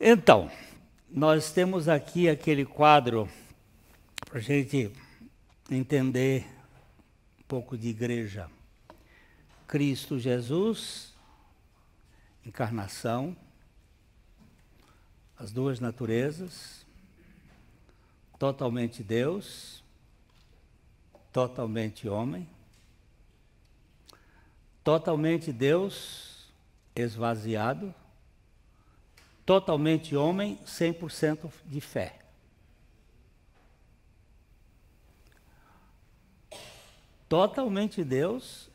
Então, nós temos aqui aquele quadro para a gente entender um pouco de igreja. Cristo Jesus, encarnação, as duas naturezas, totalmente Deus, totalmente homem, totalmente Deus esvaziado, totalmente homem, 100% de fé. Totalmente Deus,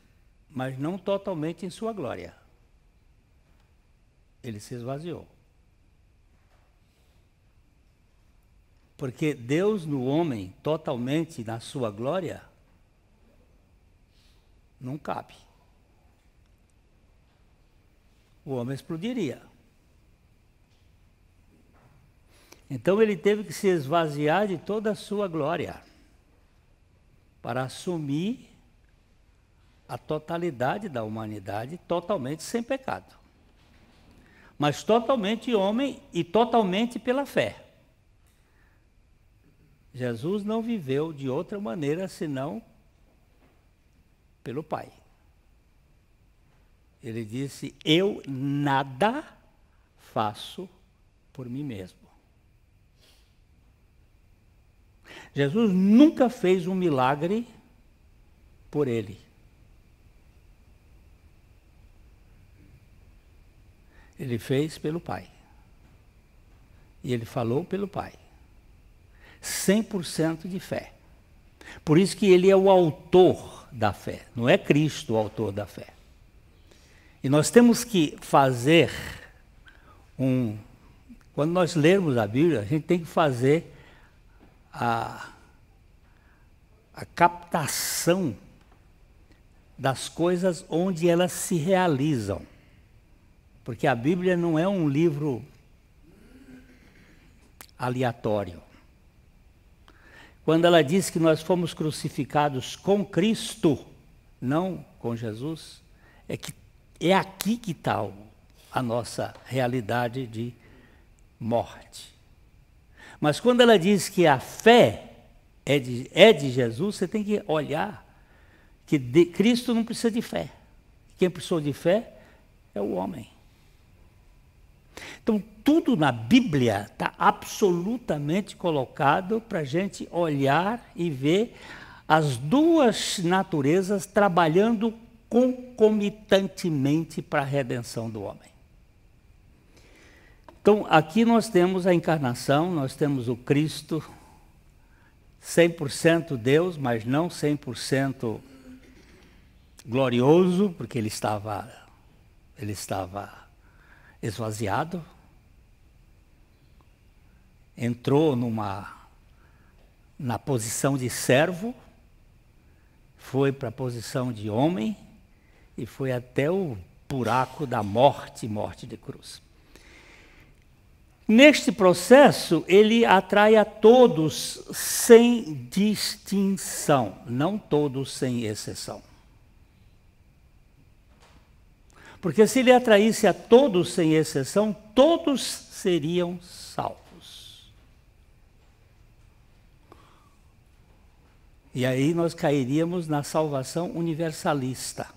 mas não totalmente em sua glória. Ele se esvaziou. Porque Deus no homem, totalmente na sua glória, não cabe. O homem explodiria. Então ele teve que se esvaziar de toda a sua glória para assumir a totalidade da humanidade, totalmente sem pecado. Mas totalmente homem e totalmente pela fé. Jesus não viveu de outra maneira senão pelo Pai. Ele disse: eu nada faço por mim mesmo. Jesus nunca fez um milagre por ele. Ele fez pelo Pai. E ele falou pelo Pai. 100% de fé. Por isso que ele é o autor da fé. Não é Cristo o autor da fé. E nós temos que fazer quando nós lermos a Bíblia, a gente tem que fazer a captação das coisas onde elas se realizam. Porque a Bíblia não é um livro aleatório. Quando ela diz que nós fomos crucificados com Cristo, não com Jesus, é aqui que está a nossa realidade de morte. Mas quando ela diz que a fé é de Jesus, você tem que olhar que Cristo não precisa de fé. Quem precisou de fé é o homem. Então, tudo na Bíblia está absolutamente colocado para a gente olhar e ver as duas naturezas trabalhando concomitantemente para a redenção do homem. Então, aqui nós temos a encarnação, nós temos o Cristo, 100% Deus, mas não 100% glorioso, porque ele estava esvaziado, entrou na posição de servo, foi para a posição de homem e foi até o buraco da morte de cruz. Neste processo, ele atrai a todos sem distinção, não todos sem exceção. Porque se ele atraísse a todos sem exceção, todos seriam salvos. E aí nós cairíamos na salvação universalista.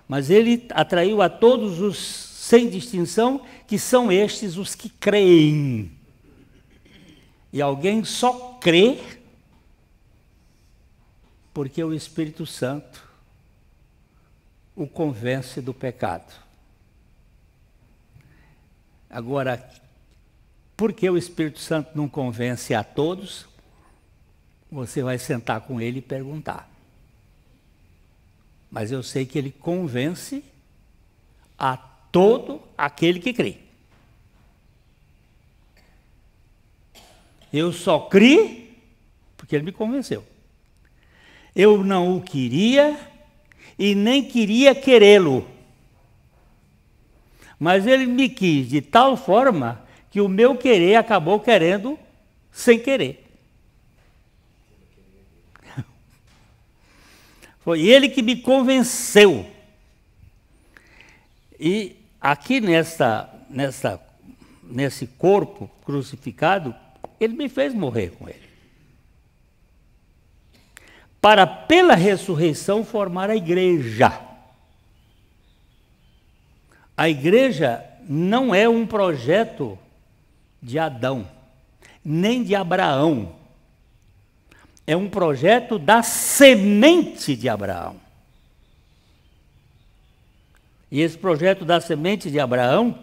Mas ele atraiu a todos os sem distinção, que são estes os que creem. E alguém só crê porque o Espírito Santo o convence do pecado. Agora, por que o Espírito Santo não convence a todos? Você vai sentar com ele e perguntar. Mas eu sei que ele convence a todo aquele que crê. Eu só criei porque ele me convenceu. Eu não o queria e nem queria querê-lo. Mas ele me quis de tal forma que o meu querer acabou querendo sem querer. Foi ele que me convenceu. E aqui nessa nesse corpo crucificado, ele me fez morrer com ele. Para, pela ressurreição, formar a igreja. A igreja não é um projeto de Adão, nem de Abraão. É um projeto da semente de Abraão. E esse projeto da semente de Abraão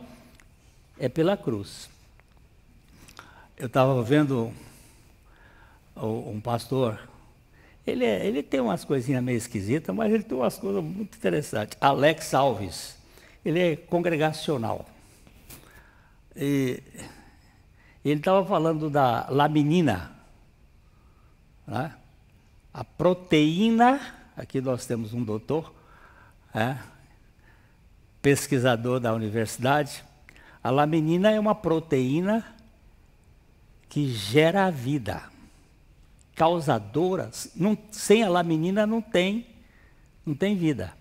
é pela cruz. Eu estava vendo um pastor, ele tem umas coisinhas meio esquisitas, mas ele tem umas coisas muito interessantes. Alex Alves, ele é congregacional. E ele estava falando da laminina, né? A proteína, aqui nós temos um doutor, pesquisador da universidade. A laminina é uma proteína que gera a vida, causadora. Sem a laminina não tem vida.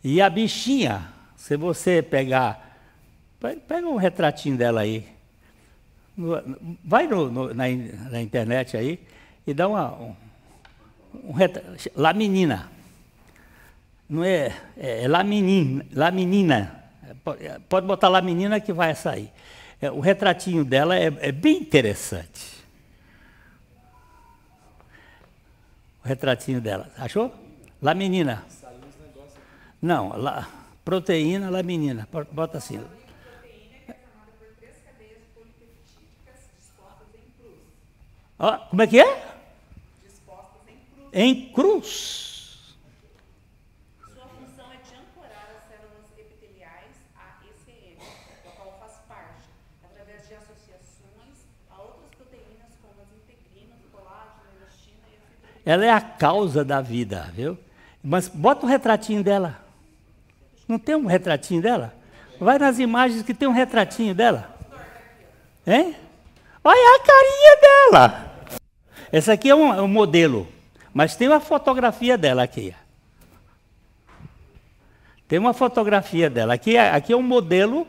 E a bichinha, se você pegar, pega um retratinho dela aí, vai na internet aí e dá laminina. Não é laminina. Pode botar laminina que vai sair. O retratinho dela é bem interessante. O retratinho dela. Achou? Laminina. Não, proteína, laminina. Bota assim. Ah, como é que é? Dispostas em cruz. Em cruz. Sua função é de ancorar as células epiteliais à ECM, da qual faz parte, através de associações a outras proteínas como as integrinas, colágeno, elastina e a fibrotina. Ela é a causa da vida, viu? Mas bota o retratinho dela. Não tem um retratinho dela? Vai nas imagens que tem um retratinho dela. Hein? Olha a carinha dela. Essa aqui é um modelo, mas tem uma fotografia dela aqui. Tem uma fotografia dela. Aqui é um modelo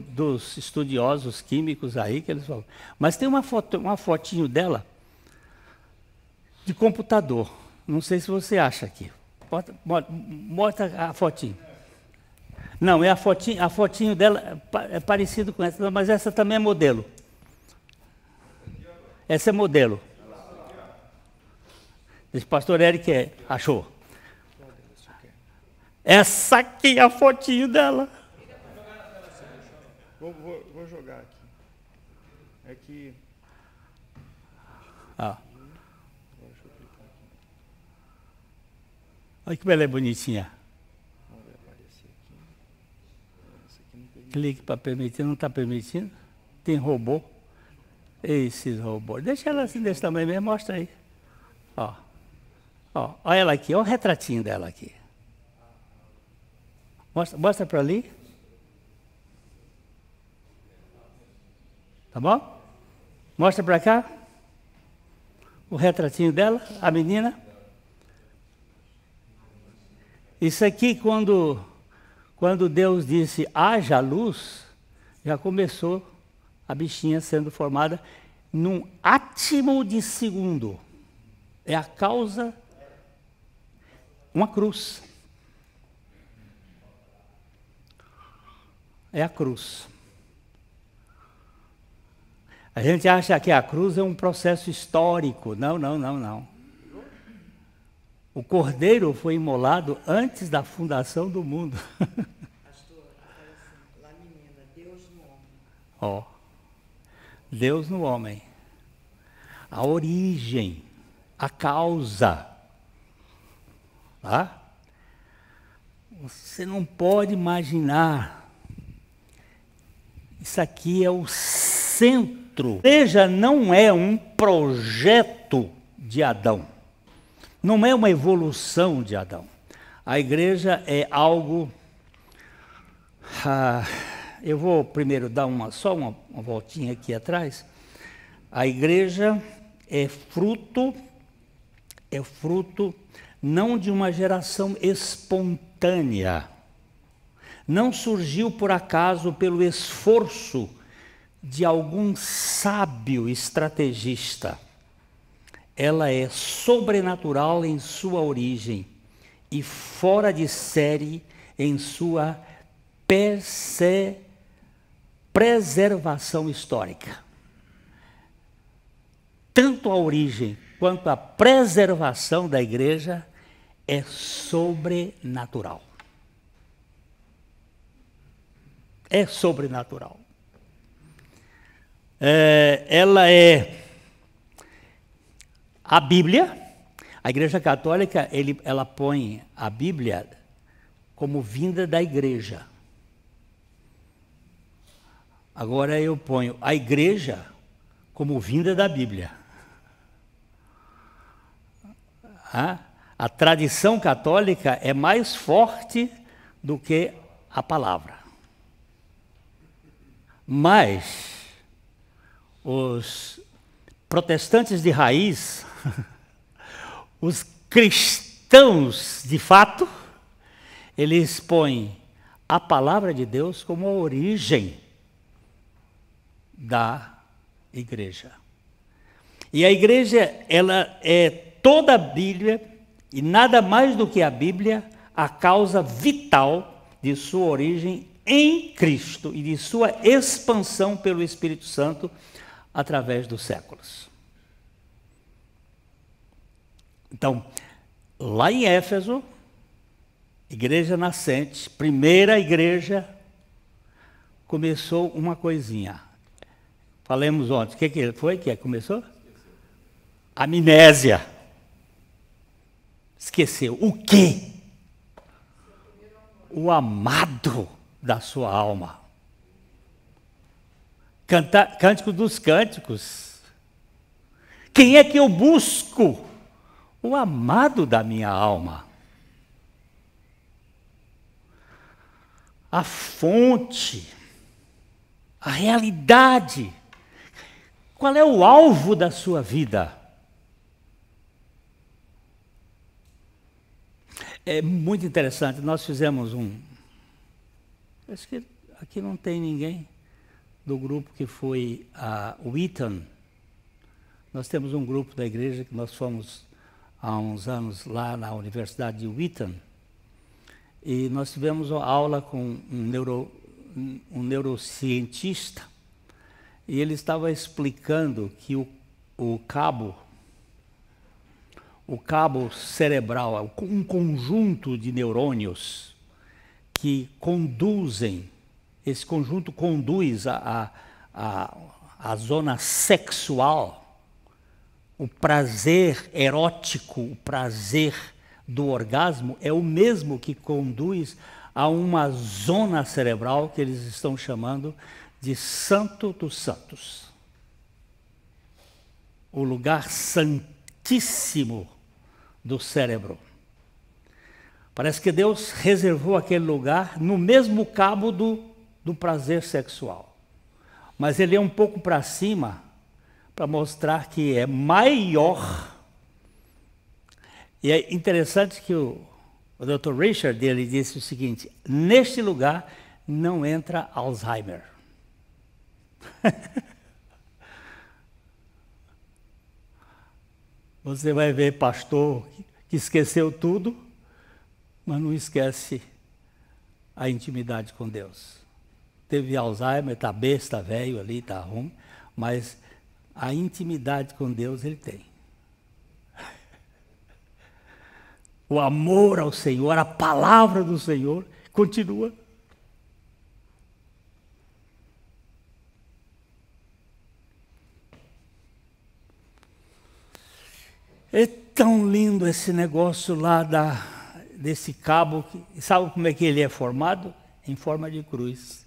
dos estudiosos químicos aí, que eles falam. Mas tem uma fotinho dela de computador. Não sei se você acha aqui. Mostra a fotinho. Não, é a fotinho dela é parecido com essa, mas essa também é modelo. Essa é modelo. Esse pastor Eric achou. Essa aqui é a fotinho dela. Vou jogar aqui. É que... Olha que ela é bonitinha. Vamos ver, aparecer aqui. Essa aqui não permite. Clique para permitir, não está permitindo. Tem robô. Esses robôs. Deixa ela assim desse tamanho mesmo, mostra aí. Olha ela aqui, olha o retratinho dela aqui. Mostra para ali. Tá bom? Mostra para cá. O retratinho dela, a menina. Isso aqui, quando Deus disse, haja luz, já começou a bichinha sendo formada num átimo de segundo. É a causa, uma cruz. É a cruz. A gente acha que a cruz é um processo histórico. Não. O Cordeiro foi imolado antes da fundação do mundo. Pastor, fala assim, laminina, Deus no homem. Deus no homem. A origem, a causa. Tá? Você não pode imaginar. Isso aqui é o centro. A igreja não é um projeto de Adão. Não é uma evolução de Adão. A igreja é algo... eu vou primeiro dar só uma voltinha aqui atrás. A igreja é fruto não de uma geração espontânea, não surgiu por acaso pelo esforço de algum sábio estrategista. Ela é sobrenatural em sua origem e fora de série em sua preservação histórica. Tanto a origem quanto a preservação da igreja é sobrenatural. É sobrenatural. Ela é a Bíblia. A Igreja Católica, ela põe a Bíblia como vinda da igreja. Agora eu ponho a igreja como vinda da Bíblia. A tradição católica é mais forte do que a palavra. Mas os protestantes de raiz, os cristãos de fato, eles põem a palavra de Deus como a origem da igreja. E a igreja, ela é toda a Bíblia, e nada mais do que a Bíblia, a causa vital de sua origem em Cristo e de sua expansão pelo Espírito Santo através dos séculos. Então, lá em Éfeso, igreja nascente, primeira igreja, começou uma coisinha. Falamos ontem, o que foi que começou? Amnésia. Esqueceu. O quê? O amado da sua alma. Cântico dos Cânticos. Quem é que eu busco? O amado da minha alma. A fonte. A realidade. Qual é o alvo da sua vida? É muito interessante. Nós fizemos acho que aqui não tem ninguém do grupo que foi a Wheaton. Nós temos um grupo da igreja que nós fomos há uns anos lá na Universidade de Wheaton. E nós tivemos uma aula com um neurocientista. E ele estava explicando que o cabo cerebral, um conjunto de neurônios que conduzem, esse conjunto conduz a zona sexual, o prazer erótico, o prazer do orgasmo, é o mesmo que conduz a uma zona cerebral que eles estão chamando de Santo dos Santos. O lugar santíssimo do cérebro. Parece que Deus reservou aquele lugar no mesmo cabo do prazer sexual. Mas ele é um pouco para cima para mostrar que é maior. E é interessante que o Dr. Richard, ele disse o seguinte: neste lugar não entra Alzheimer. Você vai ver pastor que esqueceu tudo, mas não esquece a intimidade com Deus. Teve Alzheimer, está besta, está velho ali, está ruim, mas a intimidade com Deus ele tem. O amor ao Senhor, a palavra do Senhor continua. É tão lindo esse negócio lá desse cabo. Sabe como é que ele é formado? Em forma de cruz.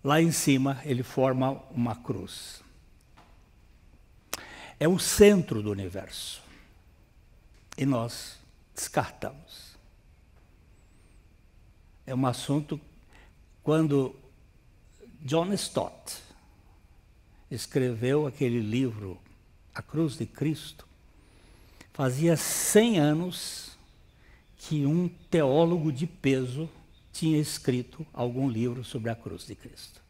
Lá em cima ele forma uma cruz. É o centro do universo. E nós descartamos. É um assunto, quando John Stott escreveu aquele livro, A Cruz de Cristo, fazia 100 anos que um teólogo de peso tinha escrito algum livro sobre a cruz de Cristo.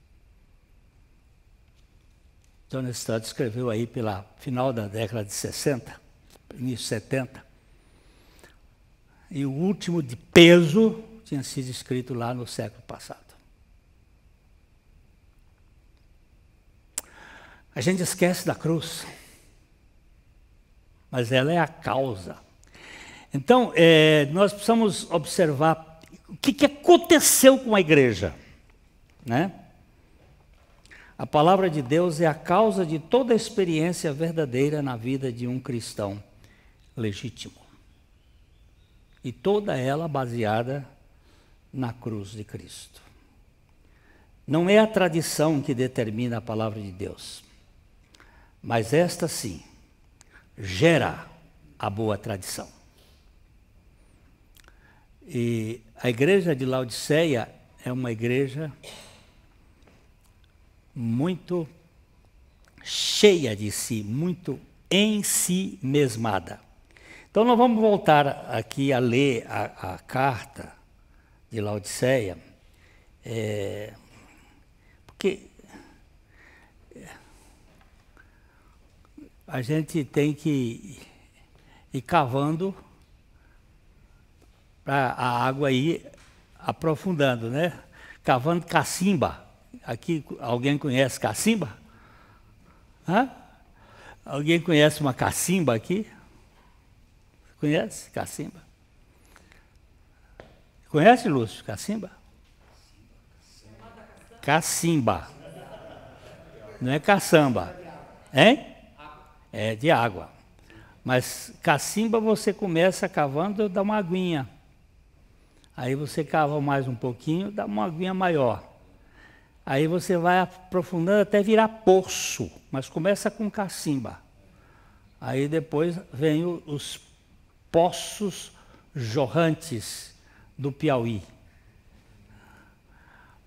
John Stott escreveu aí pela final da década de 60, início 70. E o último de peso tinha sido escrito lá no século passado. A gente esquece da cruz, mas ela é a causa. Então, nós precisamos observar o que aconteceu com a igreja, né? A palavra de Deus é a causa de toda a experiência verdadeira na vida de um cristão legítimo. E toda ela baseada na cruz de Cristo. Não é a tradição que determina a palavra de Deus, mas esta sim gera a boa tradição. E a igreja de Laodiceia é uma igreja muito cheia de si, muito em si mesmada. Então nós vamos voltar aqui a ler a carta de Laodiceia, porque a gente tem que ir cavando para a água ir aprofundando, né? Cavando cacimba. Aqui, alguém conhece cacimba? Hã? Alguém conhece uma cacimba aqui? Conhece cacimba? Conhece, Lúcio, cacimba? Cacimba. Não é caçamba. Hein? É de água. Mas cacimba você começa cavando, dá uma aguinha. Aí você cava mais um pouquinho, dá uma aguinha maior. Aí você vai aprofundando até virar poço, mas começa com cacimba. Aí depois vem os poços jorrantes do Piauí.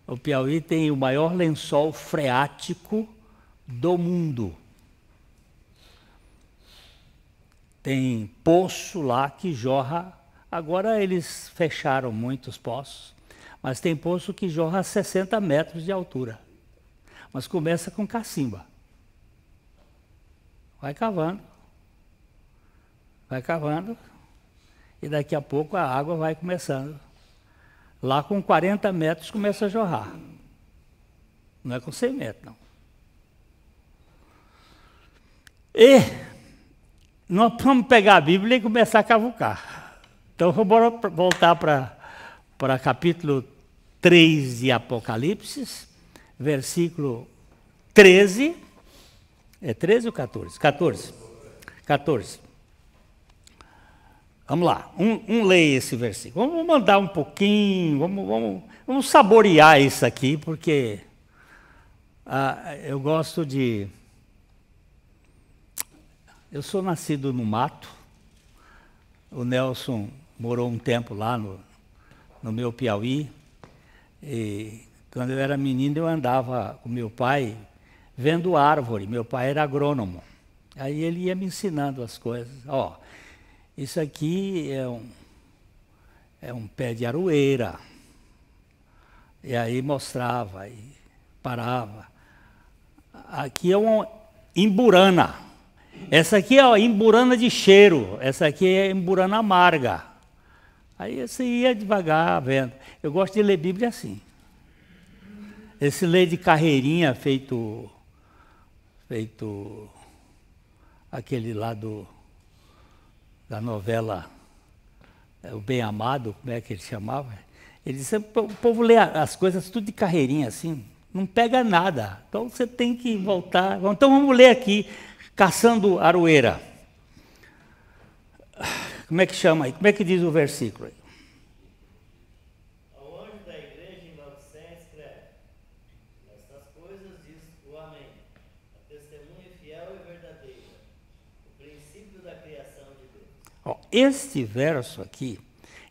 O Piauí tem o maior lençol freático do mundo. Tem poço lá que jorra. Agora eles fecharam muitos poços. Mas tem poço que jorra a 60 metros de altura. Mas começa com cacimba. Vai cavando. Vai cavando. E daqui a pouco a água vai começando. Lá com 40 metros começa a jorrar. Não é com 100 metros, não. E nós vamos pegar a Bíblia e começar a cavucar. Então vamos voltar para capítulo 3 de Apocalipse, versículo 13. É 13 ou 14? 14. 14. Vamos lá, leia esse versículo. Vamos mandar um pouquinho, vamos saborear isso aqui, porque eu gosto de... Eu sou nascido no mato, o Nelson morou um tempo lá no meu Piauí, e quando eu era menino eu andava com meu pai vendo árvore, meu pai era agrônomo, aí ele ia me ensinando as coisas. Ó, isso aqui é um pé de aroeira, e aí mostrava, e parava. Aqui é uma imburana, essa aqui é a imburana de cheiro, essa aqui é a imburana amarga. Aí você ia devagar vendo. Eu gosto de ler Bíblia assim. Esse ler de carreirinha feito aquele lá da novela O Bem Amado, como é que ele chamava? Ele disse, o povo lê as coisas tudo de carreirinha assim, não pega nada. Então você tem que voltar. Então vamos ler aqui, Caçando Aroeira. Como é que chama aí? Como é que diz o versículo aí? Ao anjo da igreja em Laodiceia escreve: estas coisas diz o Amém, a testemunha fiel e verdadeira, o princípio da criação de Deus. Ó, este verso aqui,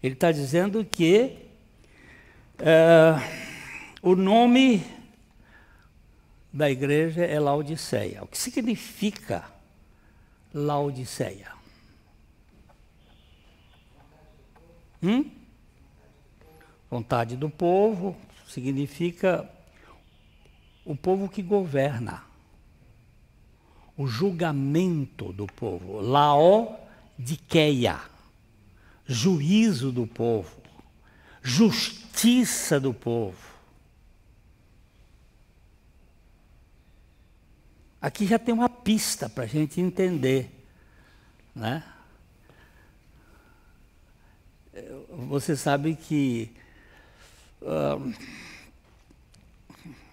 ele está dizendo que o nome da igreja é Laodiceia. O que significa Laodiceia? Vontade do povo significa o povo que governa. O julgamento do povo. Laodiceia. Juízo do povo. Justiça do povo. Aqui já tem uma pista para a gente entender, né? Você sabe que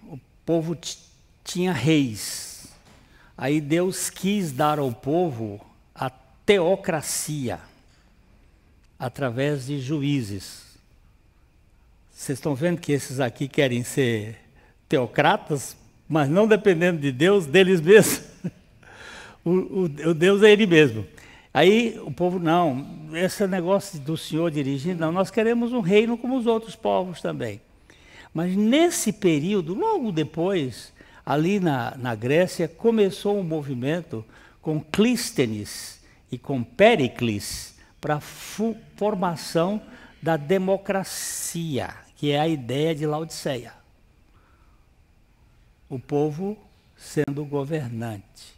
o povo tinha reis. Aí Deus quis dar ao povo a teocracia através de juízes. Vocês estão vendo que esses aqui querem ser teocratas, mas não dependendo de Deus, deles mesmos. O Deus é Ele mesmo. Aí o povo, não, esse negócio do Senhor dirigindo, não, nós queremos um reino como os outros povos também. Mas nesse período, logo depois, ali na Grécia, começou um movimento com Clístenes e com Péricles para a formação da democracia, que é a ideia de Laodiceia. O povo sendo governante.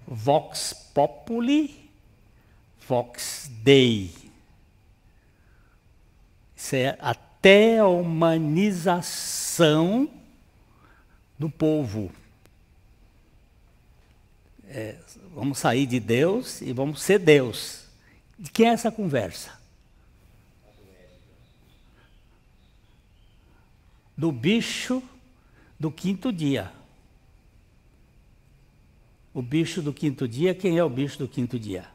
Vox populi, vox dei. Isso é a teomanização do povo. Vamos sair de Deus e vamos ser Deus. De quem é essa conversa? Do bicho do quinto dia. O bicho do quinto dia, quem é o bicho do quinto dia?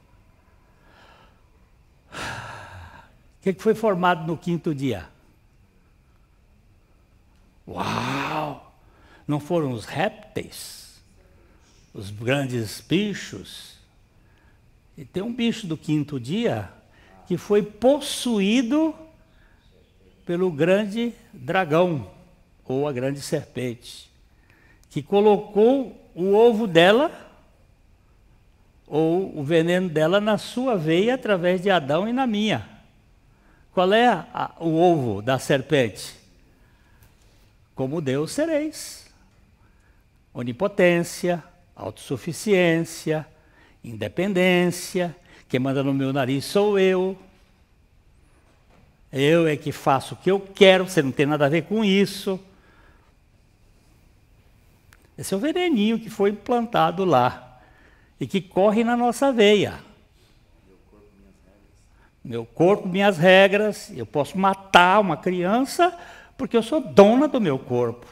O que foi formado no quinto dia? Uau! Não foram os répteis? Os grandes bichos? E tem um bicho do quinto dia que foi possuído pelo grande dragão, ou a grande serpente, que colocou o ovo dela, ou o veneno dela, na sua veia, através de Adão e na minha. Qual é o ovo da serpente? Como Deus sereis. Onipotência, autossuficiência, independência, quem manda no meu nariz sou eu. Eu é que faço o que eu quero, você não tem nada a ver com isso. Esse é o veneninho que foi implantado lá e que corre na nossa veia. Meu corpo, minhas regras. Eu posso matar uma criança porque eu sou dona do meu corpo.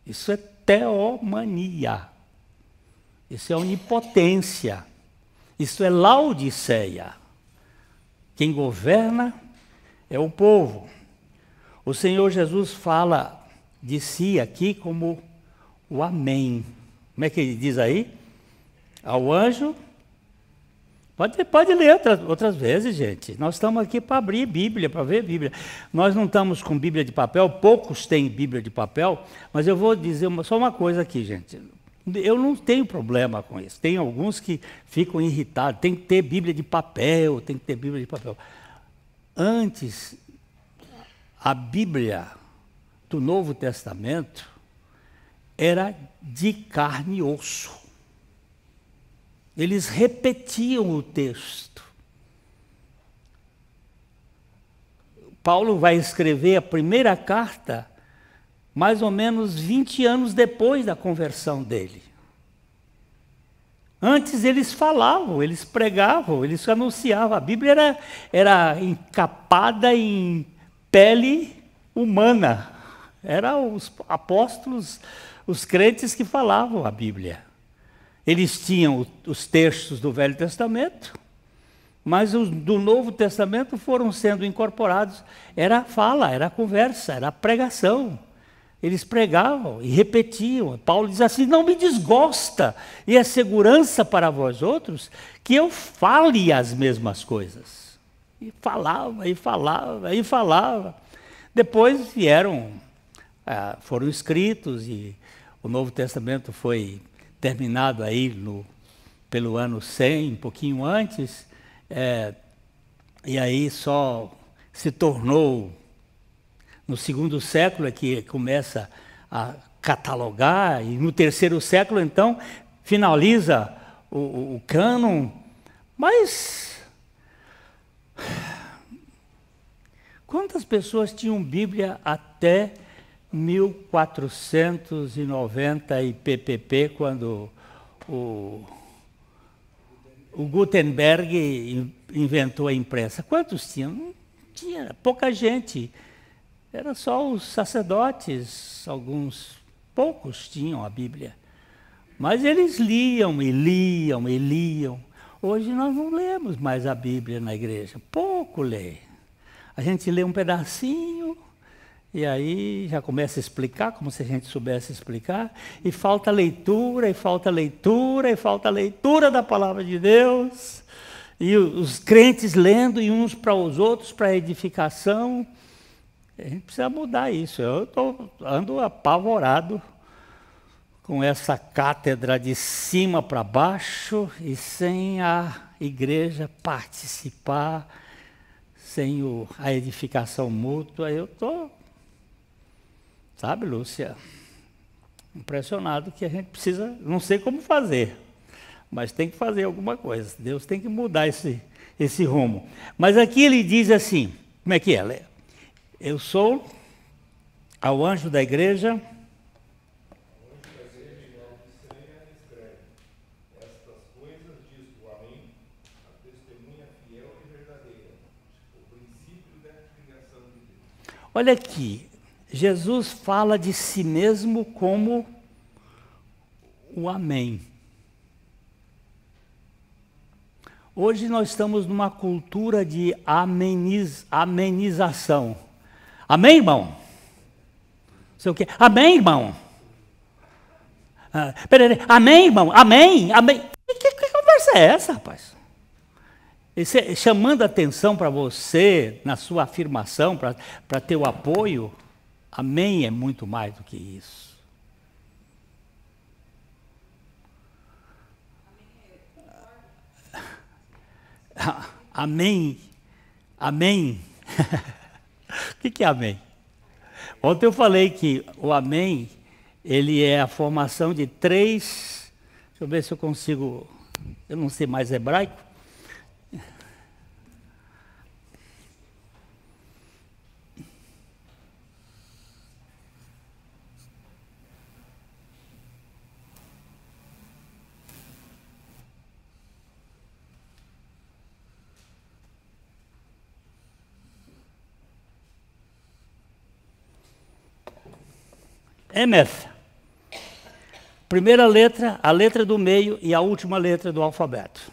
Isso é teomania. Isso é onipotência. Isso é Laodiceia. Quem governa é o povo. O Senhor Jesus fala de si aqui como o Amém. Como é que ele diz aí? Ao anjo. Pode ler outras vezes, gente. Nós estamos aqui para abrir Bíblia, para ver Bíblia. Nós não estamos com Bíblia de papel, poucos têm Bíblia de papel, mas eu vou dizer só uma coisa aqui, gente. Eu não tenho problema com isso. Tem alguns que ficam irritados. Tem que ter Bíblia de papel, tem que ter Bíblia de papel. Antes, a Bíblia do Novo Testamento era de carne e osso. Eles repetiam o texto. Paulo vai escrever a primeira carta mais ou menos 20 anos depois da conversão dele. Antes eles falavam, eles pregavam, eles anunciavam. A Bíblia era encapada em pele humana. Eram os apóstolos, os crentes que falavam a Bíblia. Eles tinham os textos do Velho Testamento, mas os do Novo Testamento foram sendo incorporados. Era fala, era conversa, era pregação. Eles pregavam e repetiam. Paulo diz assim, não me desgosta, e é segurança para vós outros, que eu fale as mesmas coisas. E falava, e falava, e falava. Depois foram escritos, e o Novo Testamento foi terminado aí pelo ano 100, um pouquinho antes, E aí só se tornou, no segundo século é que começa a catalogar, e no terceiro século, então, finaliza o cânon. Mas quantas pessoas tinham Bíblia até 1490 e PPP, quando o Gutenberg inventou a imprensa? Quantos tinham? Não tinha, pouca gente. Era só os sacerdotes, alguns poucos tinham a Bíblia. Mas eles liam e liam e liam. Hoje nós não lemos mais a Bíblia na igreja, pouco lê. A gente lê um pedacinho e aí já começa a explicar, como se a gente soubesse explicar, e falta leitura, e falta leitura, e falta leitura da palavra de Deus, e os crentes lendo e uns para os outros para edificação. A gente precisa mudar isso. Eu ando apavorado com essa cátedra de cima para baixo e sem a igreja participar, sem a edificação mútua. Eu estou, sabe, Lúcia, impressionado que a gente precisa, não sei como fazer, mas tem que fazer alguma coisa. Deus tem que mudar esse rumo. Mas aqui ele diz assim, como é que é? Eu sou ao anjo da igreja. Olha aqui, Jesus fala de si mesmo como o Amém. Hoje nós estamos numa cultura de amenização. Amém, irmão? Sei o quê? Amém, irmão? Peraí, amém, irmão? Amém? Amém? Que conversa é essa, rapaz? Chamando a atenção para você, na sua afirmação, para ter o apoio. Amém é muito mais do que isso. Amém. Amém. O que é amém? Ontem eu falei que o amém, ele é a formação de três. Deixa eu ver se eu consigo. Eu não sei mais hebraico. Emeth. Primeira letra, a letra do meio e a última letra do alfabeto.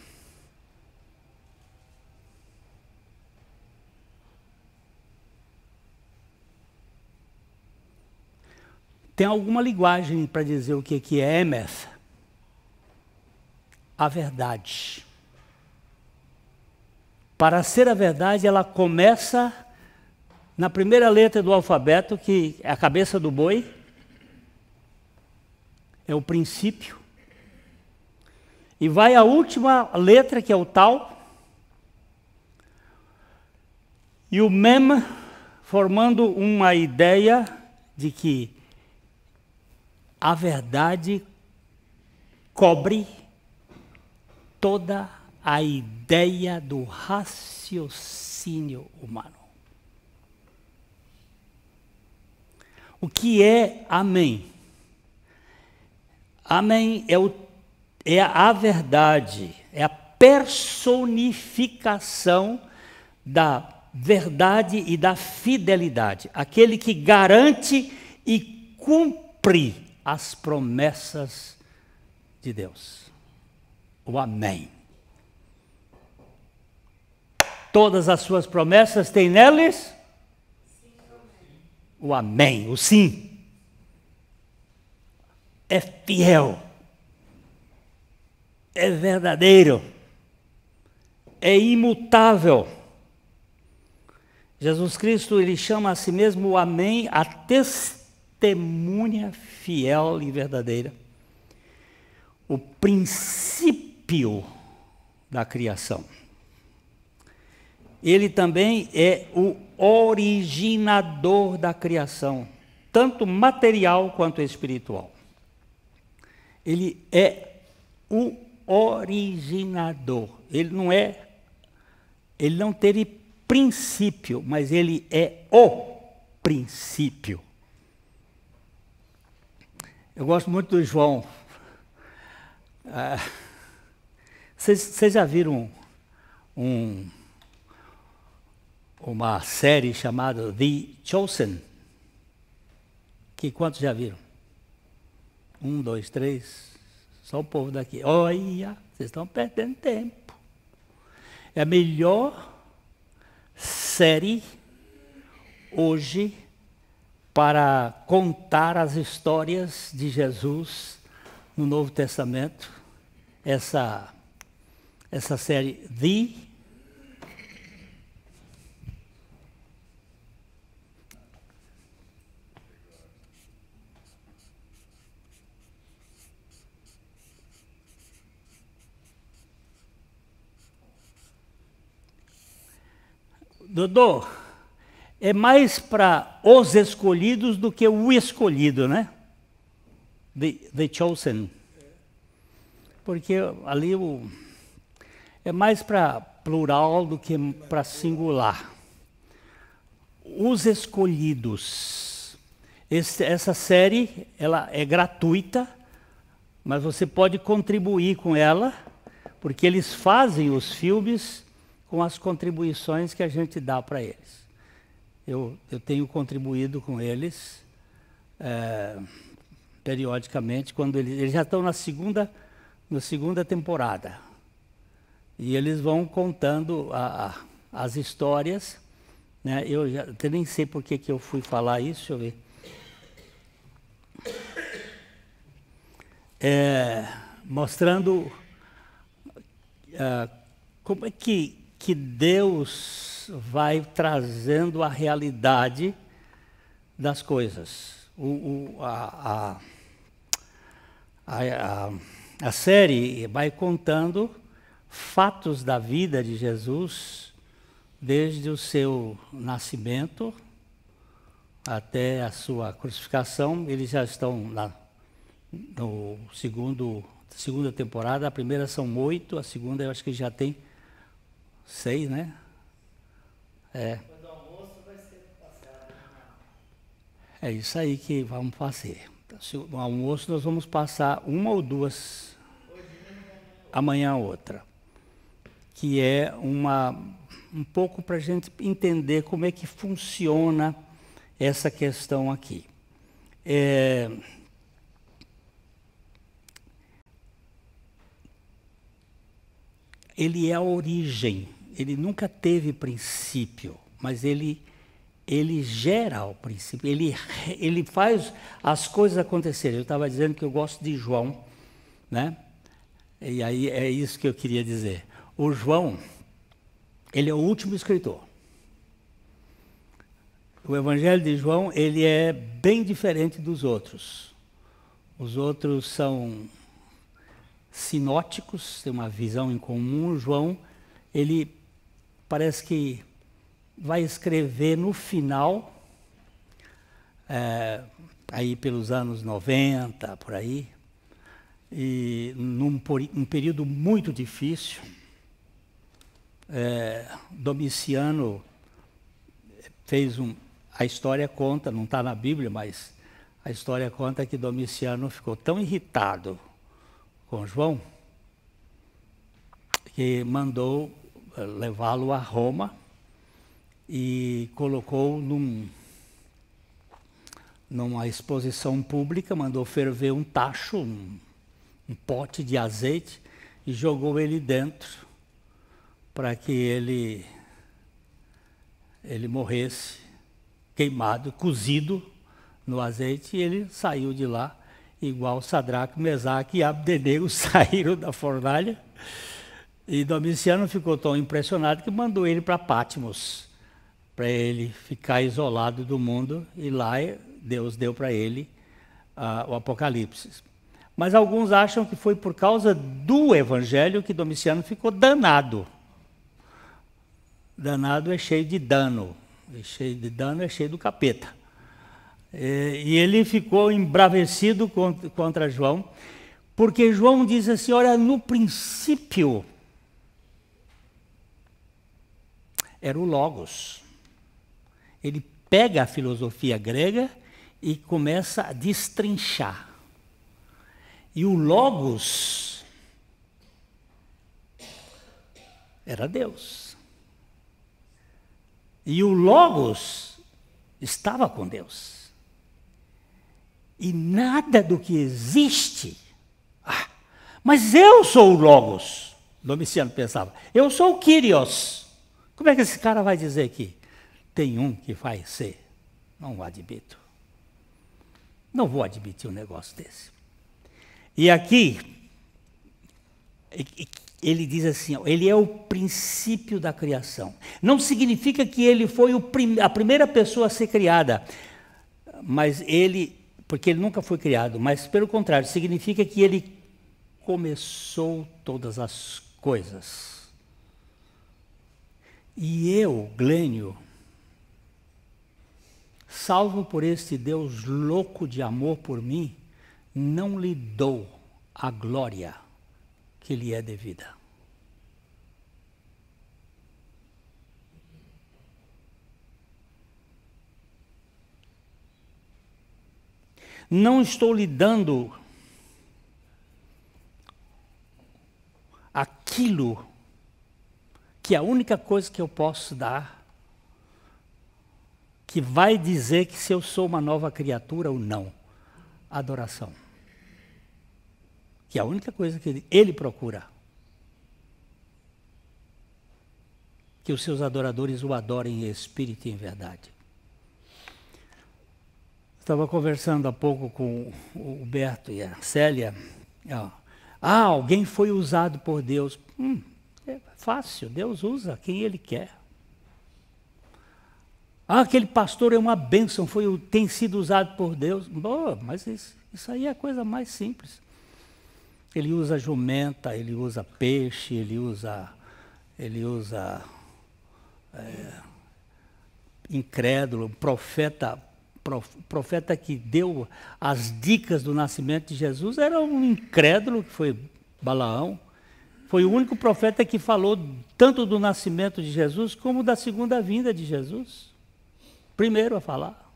Tem alguma linguagem para dizer o que é Emeth? A verdade. Para ser a verdade, ela começa na primeira letra do alfabeto, que é a cabeça do boi. É o princípio. E vai a última letra, que é o tal. E o mem, formando uma ideia de que a verdade cobre toda a ideia do raciocínio humano. O que é amém? Amém é a verdade, é a personificação da verdade e da fidelidade. Aquele que garante e cumpre as promessas de Deus. O amém. Todas as suas promessas têm neles o amém, o sim. É fiel, é verdadeiro, é imutável. Jesus Cristo, ele chama a si mesmo o amém, a testemunha fiel e verdadeira, o princípio da criação. ele também é o originador da criação, tanto material quanto espiritual. Ele é o originador. Ele não teve princípio, mas ele é o princípio. Eu gosto muito do João. Vocês já viram uma série chamada The Chosen? Quantos já viram? 1, 2, 3. Só o povo daqui. Olha, vocês estão perdendo tempo. É a melhor série hoje para contar as histórias de Jesus no Novo Testamento. Essa série Dodô, é mais para os escolhidos do que o escolhido, né? The Chosen. Porque ali é mais para plural do que para singular. Os escolhidos. Essa série ela é gratuita, mas você pode contribuir com ela, porque eles fazem os filmes com as contribuições que a gente dá para eles. Eu tenho contribuído com eles periodicamente, quando eles já estão na segunda temporada. E eles vão contando as histórias, né? Eu já até nem sei por que eu fui falar isso, deixa eu ver. Mostrando como é que Deus vai trazendo a realidade das coisas. A série vai contando fatos da vida de Jesus, desde o seu nascimento até a sua crucificação. Eles já estão no segunda temporada. A primeira são 8, a segunda eu acho que já tem 6, né? Depois do almoço vai ser passado. É isso aí que vamos fazer. No almoço nós vamos passar 1 ou 2, amanhã outra. Que é um pouco para a gente entender como é que funciona essa questão aqui. Ele é a origem, ele nunca teve princípio, mas ele gera o princípio, ele faz as coisas acontecerem. Eu estava dizendo que eu gosto de João, né? E aí é isso que eu queria dizer. O João, ele é o último escritor. O Evangelho de João, ele é bem diferente dos outros. Os outros são sinóticos, tem uma visão em comum. O João, ele parece que vai escrever no final, aí pelos anos 90, por aí, e num período muito difícil. Domiciano fez a história conta, não está na Bíblia, mas a história conta que Domiciano ficou tão irritado com João que mandou levá-lo a Roma e colocou numa exposição pública, mandou ferver um tacho, um pote de azeite e jogou ele dentro para que ele morresse queimado, cozido no azeite, e ele saiu de lá igual Sadraque, Mesaque e Abdenego saíram da fornalha. E Domiciano ficou tão impressionado que mandou ele para Patmos, para ele ficar isolado do mundo, e lá Deus deu para ele o Apocalipse. Mas alguns acham que foi por causa do Evangelho que Domiciano ficou danado. danado é cheio de dano. E cheio de dano é cheio do capeta. E ele ficou embravecido contra João, porque João diz assim, olha, no princípio era o Logos. Ele pega a filosofia grega e começa a destrinchar. E o Logos era Deus. E o Logos estava com Deus. E nada do que existe... mas eu sou o Logos, Domiciano pensava. Eu sou o Kyrios. Como é que esse cara vai dizer que tem um que vai ser? Não admito. Não vou admitir um negócio desse. E aqui, ele diz assim, ele é o princípio da criação. Não significa que ele foi a primeira pessoa a ser criada, mas porque ele nunca foi criado, mas pelo contrário, significa que ele começou todas as coisas. E eu, Glênio, salvo por este Deus louco de amor por mim, não lhe dou a glória que lhe é devida. Não estou lhe dando aquilo que é a única coisa que eu posso dar, que vai dizer que se eu sou uma nova criatura ou não. Adoração. Que é a única coisa que ele procura. Que os seus adoradores o adorem em espírito e em verdade. Estava conversando há pouco com o Berto e a Célia. Alguém foi usado por Deus. É fácil, Deus usa quem Ele quer. Aquele pastor é uma bênção, tem sido usado por Deus. Mas isso aí é a coisa mais simples. Ele usa jumenta, ele usa peixe, ele usa incrédulo, profeta que deu as dicas do nascimento de Jesus era um incrédulo, que foi Balaão. Foi o único profeta que falou tanto do nascimento de Jesus como da segunda vinda de Jesus. Primeiro a falar.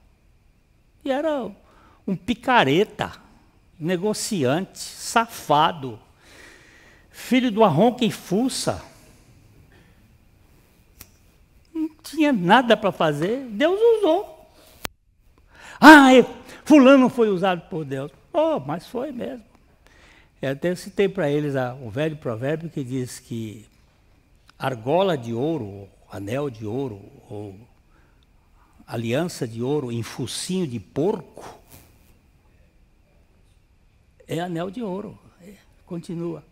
E era um picareta, negociante, safado, filho do arronca e fuça. Não tinha nada para fazer, Deus usou. Fulano foi usado por Deus. Mas foi mesmo. Eu até citei para eles um velho provérbio que diz que argola de ouro, anel de ouro, ou aliança de ouro em focinho de porco, é anel de ouro. Continua.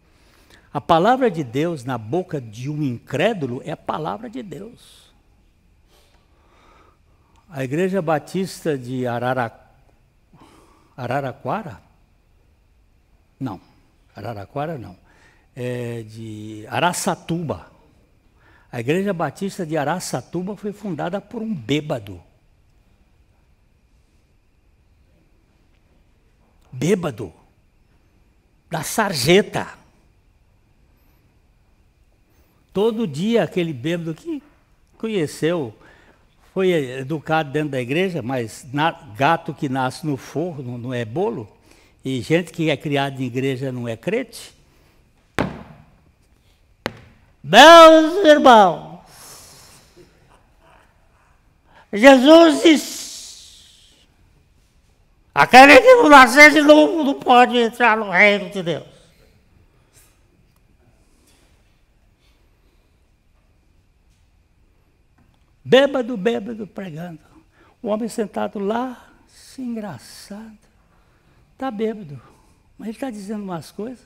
A palavra de Deus na boca de um incrédulo é a palavra de Deus. A Igreja Batista de Araraquara? Não, Araraquara não. É de Araçatuba. A Igreja Batista de Araçatuba foi fundada por um bêbado. Bêbado. Da sarjeta. Todo dia aquele bêbado que conheceu, foi educado dentro da igreja, mas gato que nasce no forno não é bolo, e gente que é criada em igreja não é crente. Meus irmãos, Jesus disse, aquele que não nascer de novo não pode entrar no reino de Deus. Bêbado pregando. O homem sentado lá, se engraçado. Está bêbado, mas ele está dizendo umas coisas.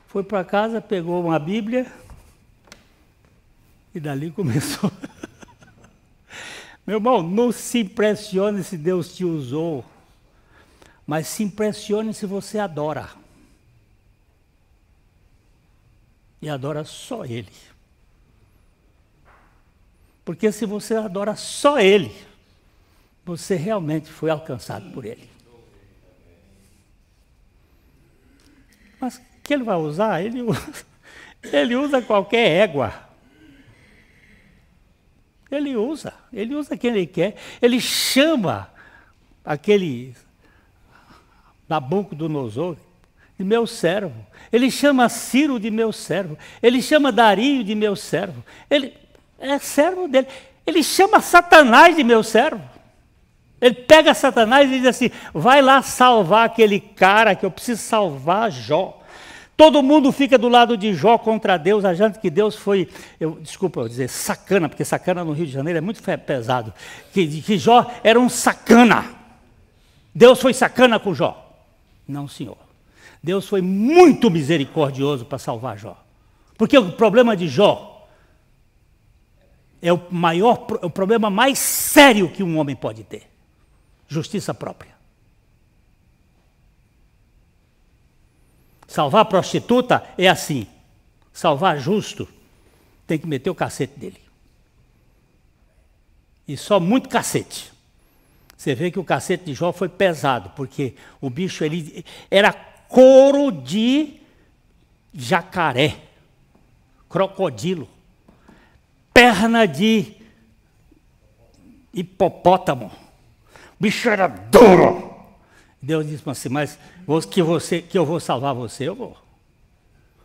Foi para casa, pegou uma Bíblia e dali começou. Meu irmão, não se impressione se Deus te usou, mas se impressione se você adora. E adora só Ele. Porque se você adora só Ele, você realmente foi alcançado por Ele. Mas o que Ele vai usar? Ele usa qualquer égua. Ele usa quem Ele quer. Ele chama aquele Nabucodonosor de meu servo. Ele chama Ciro de meu servo. Ele chama Dario de meu servo. Ele é servo dele. Ele chama Satanás de meu servo. Ele pega Satanás e diz assim, vai lá salvar aquele cara que eu preciso salvar, Jó. Todo mundo fica do lado de Jó contra Deus, achando que Deus foi, desculpa eu dizer sacana, porque sacana no Rio de Janeiro é muito pesado, que Jó era um sacana. Deus foi sacana com Jó. Não, senhor. Deus foi muito misericordioso para salvar Jó. Porque o problema de Jó é o problema mais sério que um homem pode ter. Justiça própria. Salvar a prostituta é assim. Salvar justo, tem que meter o cacete dele. E só muito cacete. Você vê que o cacete de Jó foi pesado, porque o bicho ele era couro de jacaré, crocodilo, perna de hipopótamo. O bicho era duro. Deus disse assim, mas que eu vou salvar você, eu vou.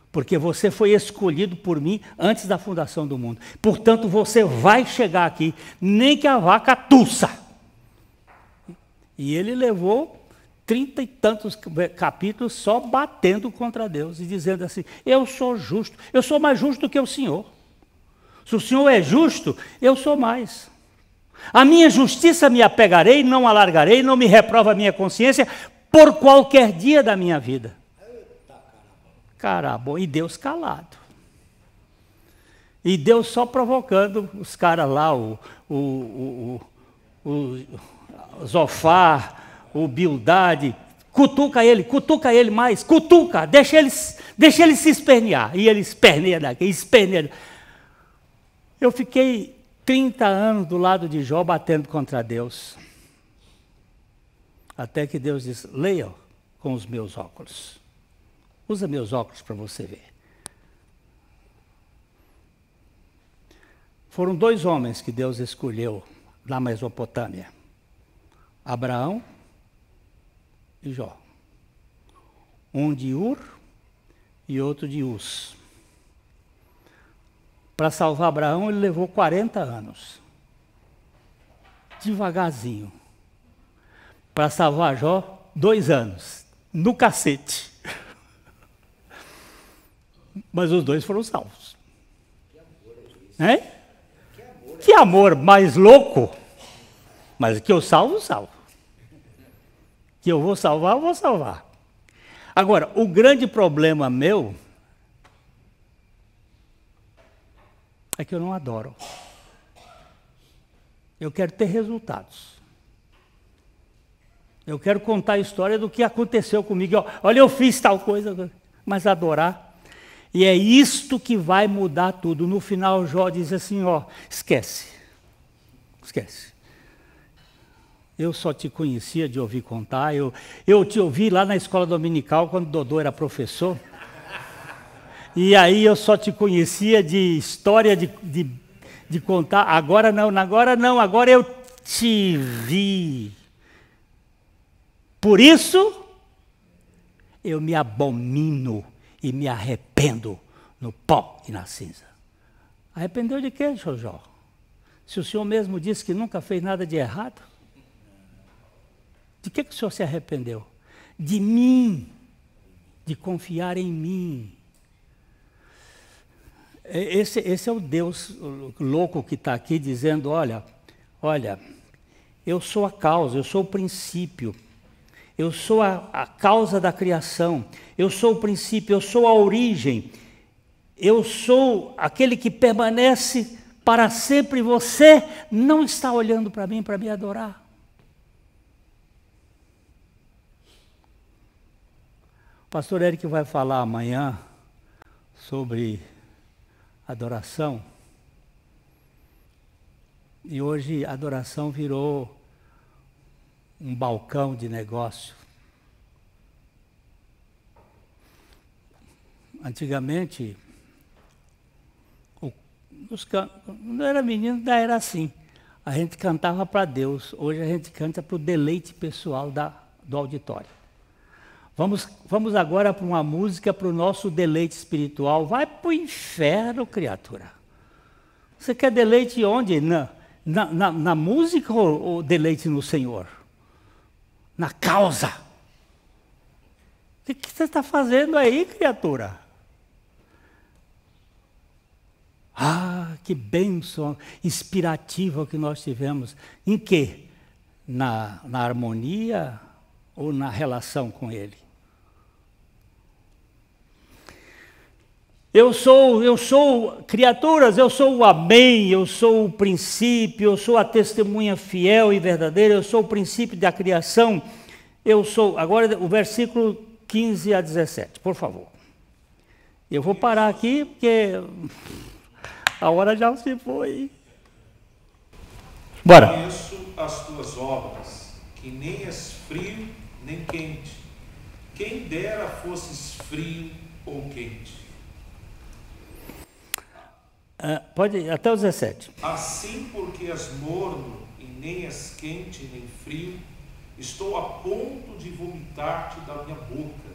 Porque você foi escolhido por mim antes da fundação do mundo. Portanto, você vai chegar aqui, nem que a vaca tussa. E ele levou 30 e tantos capítulos só batendo contra Deus e dizendo assim, eu sou justo, eu sou mais justo do que o Senhor. Se o Senhor é justo, eu sou mais. A minha justiça me apegarei, não alargarei, não me reprova a minha consciência por qualquer dia da minha vida. Caramba, e Deus calado. E Deus só provocando os caras lá, o Zofar, o Bildade, cutuca ele mais, cutuca, deixa ele se espernear. E ele esperneia daqui, esperneia. Eu fiquei 30 anos do lado de Jó batendo contra Deus. Até que Deus disse, leia com os meus óculos. Usa meus óculos para você ver. Foram 2 homens que Deus escolheu na Mesopotâmia. Abraão e Jó. Um de Ur e outro de Uz. Para salvar Abraão, ele levou 40 anos. Devagarzinho. Para salvar Jó, 2 anos. No cacete. Mas os 2 foram salvos. Que amor mais louco. Mas que eu salvo, salvo. Que eu vou salvar. Agora, o grande problema meu é que eu não adoro. Eu quero ter resultados. Eu quero contar a história do que aconteceu comigo. Olha, eu fiz tal coisa, mas adorar. E é isto que vai mudar tudo. No final, Jó diz assim, esquece. Eu só te conhecia de ouvir contar. Eu te ouvi lá na escola dominical, quando Dodô era professor. E aí eu só te conhecia de história de contar. Agora não, agora eu te vi. Por isso, eu me abomino e me arrependo no pó e na cinza. Arrependeu de quê, seu Jó? Se o senhor mesmo disse que nunca fez nada de errado? De que o senhor se arrependeu? De mim, de confiar em mim. Esse é o Deus louco que está aqui dizendo, olha, eu sou a causa, eu sou o princípio, eu sou a causa da criação, eu sou o princípio, eu sou a origem, eu sou aquele que permanece para sempre. Você não está olhando para mim para me adorar. O pastor Eric vai falar amanhã sobre adoração. E hoje a adoração virou um balcão de negócio. Antigamente, quando eu era menino, ainda era assim. A gente cantava para Deus, hoje a gente canta para o deleite pessoal do auditório. Vamos agora para uma música para o nosso deleite espiritual. Vai para o inferno, criatura. Você quer deleite onde? Na música ou deleite no Senhor? Na causa. O que você está fazendo aí, criatura? Ah, que bênção inspirativa que nós tivemos. Em quê? Na harmonia ou na relação com Ele? Eu sou, criaturas, eu sou o Amém, eu sou o princípio, eu sou a testemunha fiel e verdadeira, eu sou o princípio da criação, eu sou. Agora o versículo 15 a 17, por favor. Eu vou parar aqui, porque a hora já se foi. Bora. Conheço as tuas obras, que nem és frio nem quente. Quem dera fosses frio ou quente. Pode ir até o 17. Assim, porque és morno e nem és quente nem frio, estou a ponto de vomitar-te da minha boca.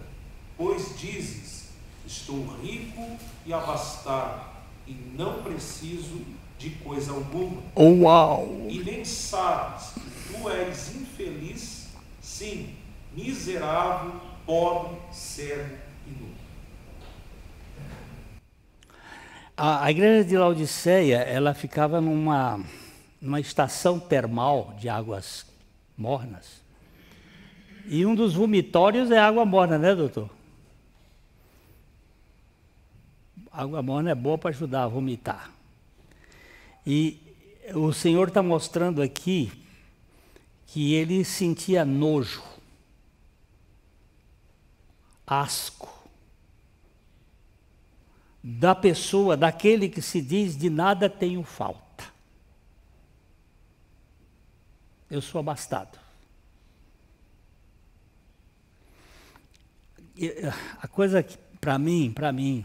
Pois dizes, estou rico e abastado, e não preciso de coisa alguma. Uau! E nem sabes que tu és infeliz, sim, miserável, pobre, cego e nu. A igreja de Laodiceia, ela ficava numa estação termal de águas mornas. E um dos vomitórios é água morna, né, doutor? Água morna é boa para ajudar a vomitar. E o Senhor está mostrando aqui que ele sentia nojo, asco, da pessoa, daquele que se diz de nada tenho falta. Eu sou abastado. A coisa que, para mim,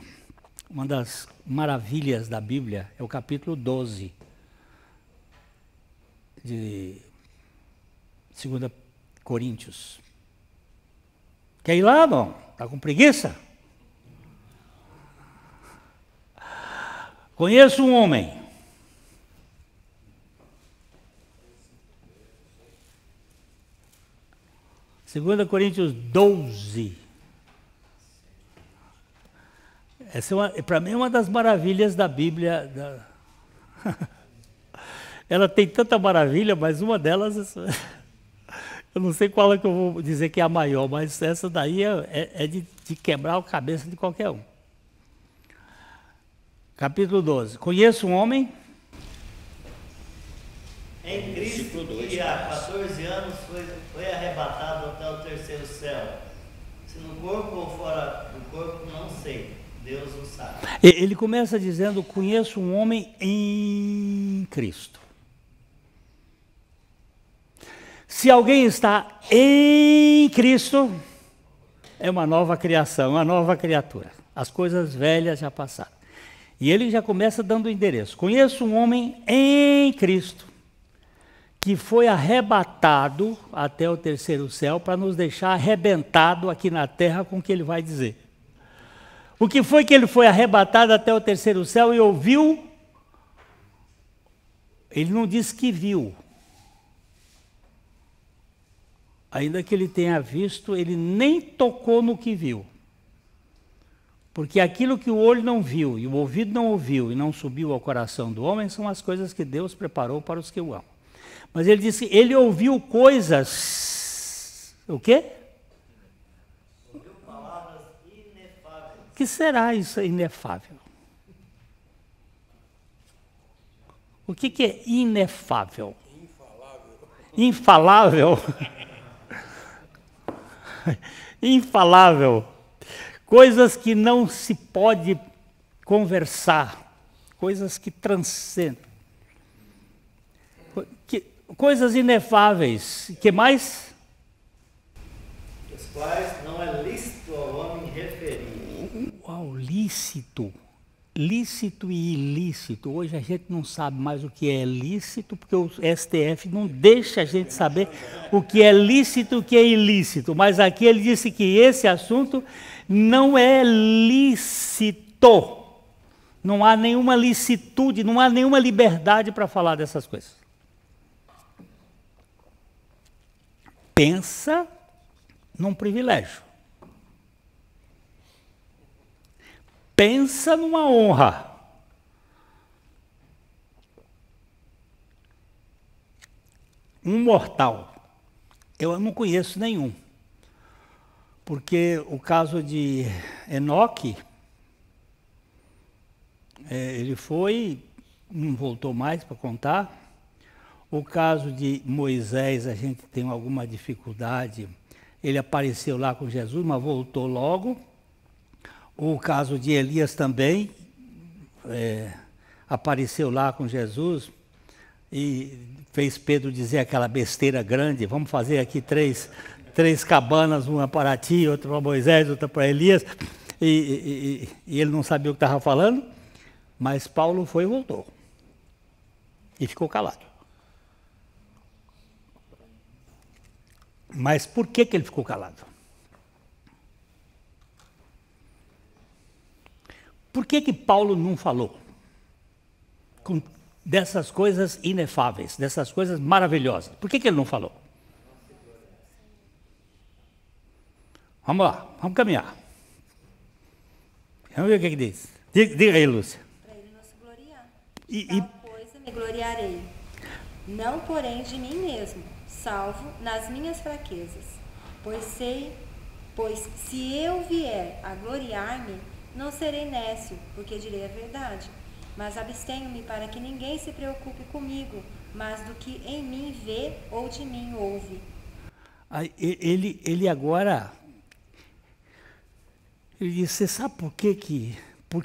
uma das maravilhas da Bíblia é o capítulo 12 de 2 Coríntios. Quer ir lá, não? Está com preguiça? Conheço um homem. Segunda Coríntios 12. Essa para mim é uma das maravilhas da Bíblia. Ela tem tanta maravilha, mas uma delas, eu não sei qual é que eu vou dizer que é a maior, mas essa daí é de quebrar a cabeça de qualquer um. Capítulo 12. Conheço um homem em Cristo que há 14 anos foi arrebatado até o terceiro céu. Se no corpo ou fora do corpo, não sei. Deus o sabe. Ele começa dizendo, conheço um homem em Cristo. Se alguém está em Cristo, é uma nova criação, uma nova criatura. As coisas velhas já passaram. E ele já começa dando o endereço. Conheço um homem em Cristo que foi arrebatado até o terceiro céu para nos deixar arrebentado aqui na terra com o que ele vai dizer. O que foi que ele foi arrebatado até o terceiro céu e ouviu? Ele não disse que viu. Ainda que ele tenha visto, ele nem tocou no que viu. Porque aquilo que o olho não viu, e o ouvido não ouviu, e não subiu ao coração do homem, são as coisas que Deus preparou para os que o amam. Mas ele disse que ele ouviu coisas... O quê? Ouviu palavras inefáveis. O que será isso inefável? O que é inefável? Infalável. Infalável. Coisas que não se pode conversar, coisas que transcendem. Coisas inefáveis. Que mais? Os quais não é lícito ao homem referir. Uau, lícito. Lícito e ilícito. Hoje a gente não sabe mais o que é lícito, porque o STF não deixa a gente saber o que é lícito e o que é ilícito. Mas aqui ele disse que esse assunto não é lícito. Não há nenhuma licitude, não há nenhuma liberdade para falar dessas coisas. Pensa num privilégio. Pensa numa honra. Um mortal. Eu não conheço nenhum. Porque o caso de Enoque, ele foi, não voltou mais para contar. O caso de Moisés, a gente tem alguma dificuldade. Ele apareceu lá com Jesus, mas voltou logo. O caso de Elias também, apareceu lá com Jesus e fez Pedro dizer aquela besteira grande, vamos fazer aqui três cabanas, uma para ti, outra para Moisés, outra para Elias, e ele não sabia o que estava falando, mas Paulo foi e voltou, e ficou calado. Mas por que ele ficou calado? Por que Paulo não falou dessas coisas inefáveis, dessas coisas maravilhosas? Por que ele não falou? Vamos lá, vamos caminhar. Vamos ver o que diz. Diga aí, Lúcia. Para ele não se gloriar. E Tal coisa me gloriarei. Não, porém, de mim mesmo, salvo nas minhas fraquezas. Pois se eu vier a gloriar-me, não serei nécio, porque direi a verdade, mas abstenho-me para que ninguém se preocupe comigo, mas do que em mim vê ou de mim ouve. Ele agora, ele disse, você sabe por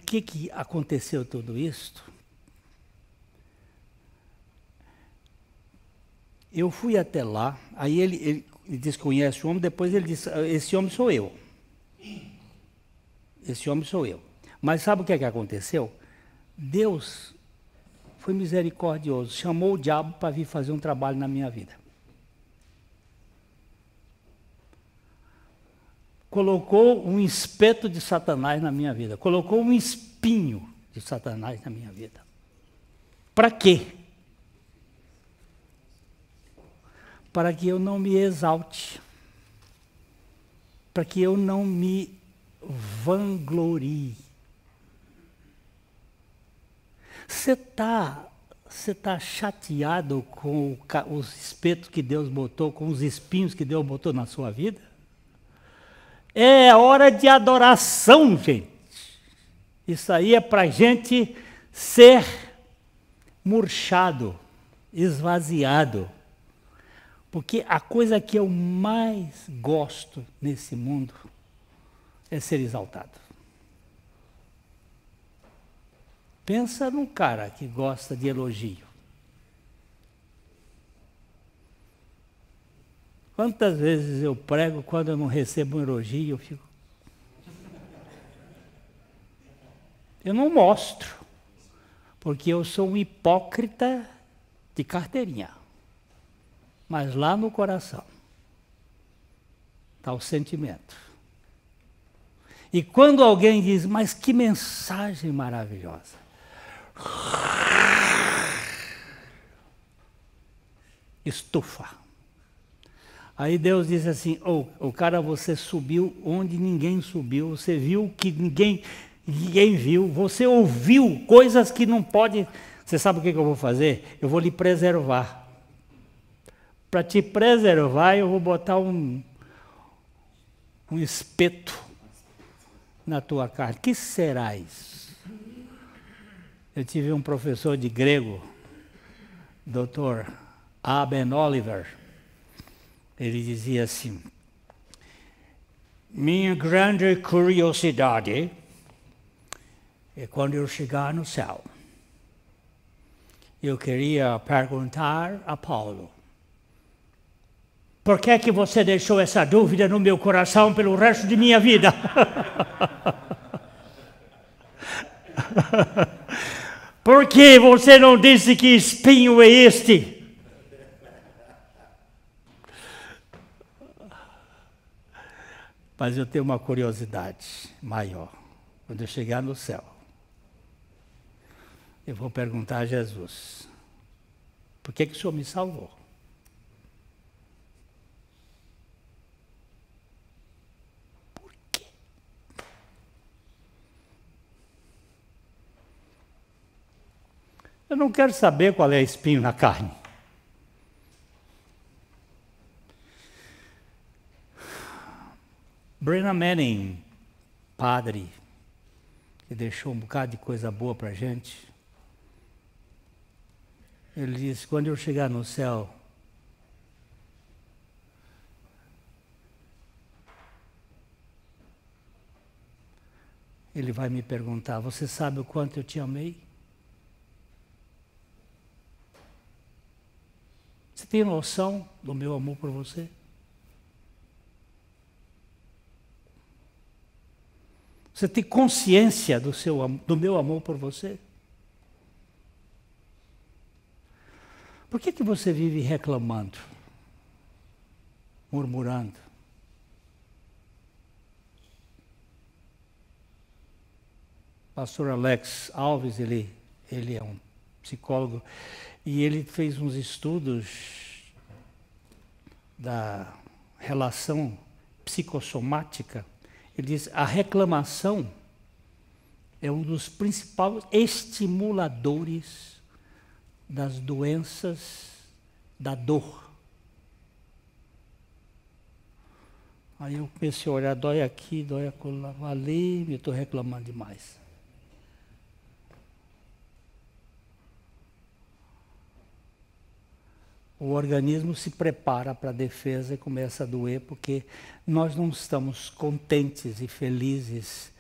que aconteceu tudo isso? Eu fui até lá, aí ele disse que conhece o homem, depois ele disse, esse homem sou eu. Esse homem sou eu. Mas sabe o que aconteceu? Deus foi misericordioso, chamou o diabo para vir fazer um trabalho na minha vida. Colocou um espeto de Satanás na minha vida, colocou um espinho de Satanás na minha vida. Para quê? Para que eu não me exalte, para que eu não me vanglorie. Você tá chateado com os espetos que Deus botou, com os espinhos que Deus botou na sua vida? É hora de adoração, gente. Isso aí é para a gente ser murchado, esvaziado. Porque a coisa que eu mais gosto nesse mundo é ser exaltado. Pensa num cara que gosta de elogio. Quantas vezes eu prego, quando eu não recebo um elogio, eu fico... Eu não mostro, porque eu sou um hipócrita de carteirinha. Mas lá no coração está o sentimento. E quando alguém diz, mas que mensagem maravilhosa. Estufa. Aí Deus diz assim, o cara, você subiu onde ninguém subiu, você viu que ninguém viu, você ouviu coisas que não pode... Você sabe o que eu vou fazer? Eu vou lhe preservar. Para te preservar, eu vou botar um espeto na tua carne. Que será isso? Eu tive um professor de grego, Dr. A. Ben Oliver. Ele dizia assim, minha grande curiosidade é quando eu chegar no céu. Eu queria perguntar a Paulo, Por que é que você deixou essa dúvida no meu coração pelo resto de minha vida? Por que você não disse que espinho é este? Mas eu tenho uma curiosidade maior. Quando eu chegar no céu, eu vou perguntar a Jesus: por que o Senhor me salvou? Por quê? Eu não quero saber qual é o espinho na carne. Brennan Manning, padre, que deixou um bocado de coisa boa para a gente, ele disse: quando eu chegar no céu, ele vai me perguntar: você sabe o quanto eu te amei? Você tem noção do meu amor por você? Você tem consciência do meu amor por você? Por que você vive reclamando, murmurando? Pastor Alex Alves, ele é um psicólogo, e ele fez uns estudos da relação psicossomática. Ele diz: a reclamação é um dos principais estimuladores das doenças da dor. Aí eu comecei a olhar: dói aqui, dói acolá, ali, eu estou reclamando demais. O organismo se prepara para a defesa e começa a doer porque nós não estamos contentes e felizes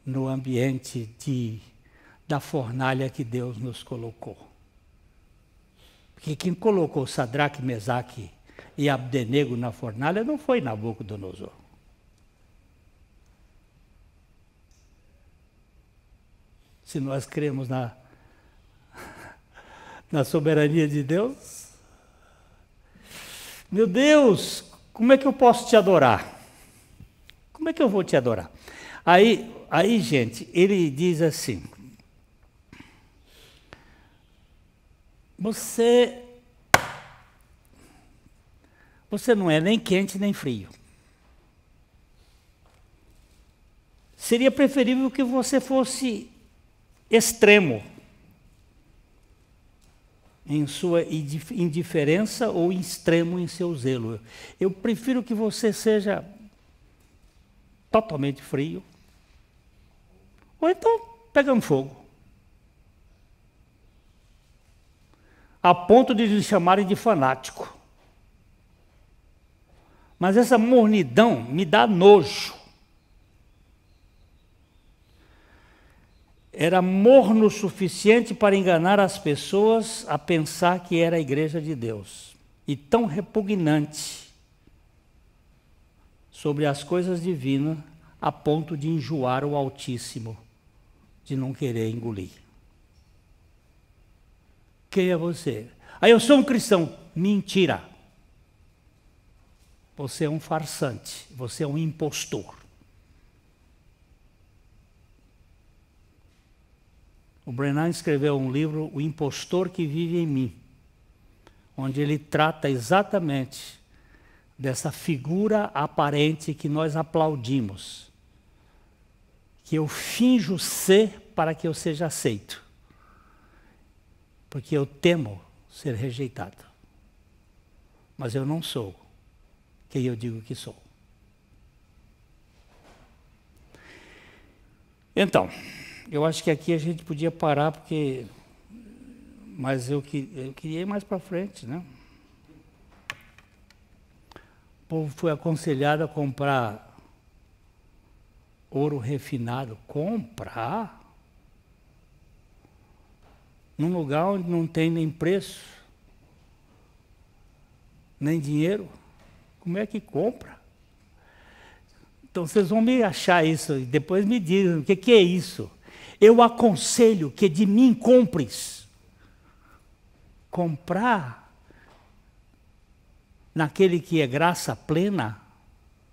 no ambiente da fornalha que Deus nos colocou. Porque quem colocou Sadraque, Mesaque e Abdenego na fornalha não foi Nabucodonosor. Se nós cremos na soberania de Deus, meu Deus, como é que eu posso te adorar? Como é que eu vou te adorar? Aí, gente, ele diz assim: você não é nem quente nem frio. Seria preferível que você fosse extremo em sua indiferença ou extremo em seu zelo. Eu prefiro que você seja totalmente frio, ou então pegando fogo, a ponto de lhe chamarem de fanático. Mas essa mornidão me dá nojo. Era morno o suficiente para enganar as pessoas a pensar que era a igreja de Deus. E tão repugnante sobre as coisas divinas, a ponto de enjoar o Altíssimo, de não querer engolir. Quem é você? Aí eu sou um cristão. Mentira. Você é um farsante, você é um impostor. O Brennan escreveu um livro, O Impostor que Vive em Mim, onde ele trata exatamente dessa figura aparente que nós aplaudimos, que eu finjo ser para que eu seja aceito, porque eu temo ser rejeitado, mas eu não sou quem eu digo que sou. Então, eu acho que aqui a gente podia parar, mas eu queria ir mais para frente, né? O povo foi aconselhado a comprar ouro refinado. Comprar? Num lugar onde não tem nem preço, nem dinheiro. Como é que compra? Então vocês vão me achar isso e depois me dizem o que é isso. Eu aconselho que de mim compres. Comprar naquele que é graça plena,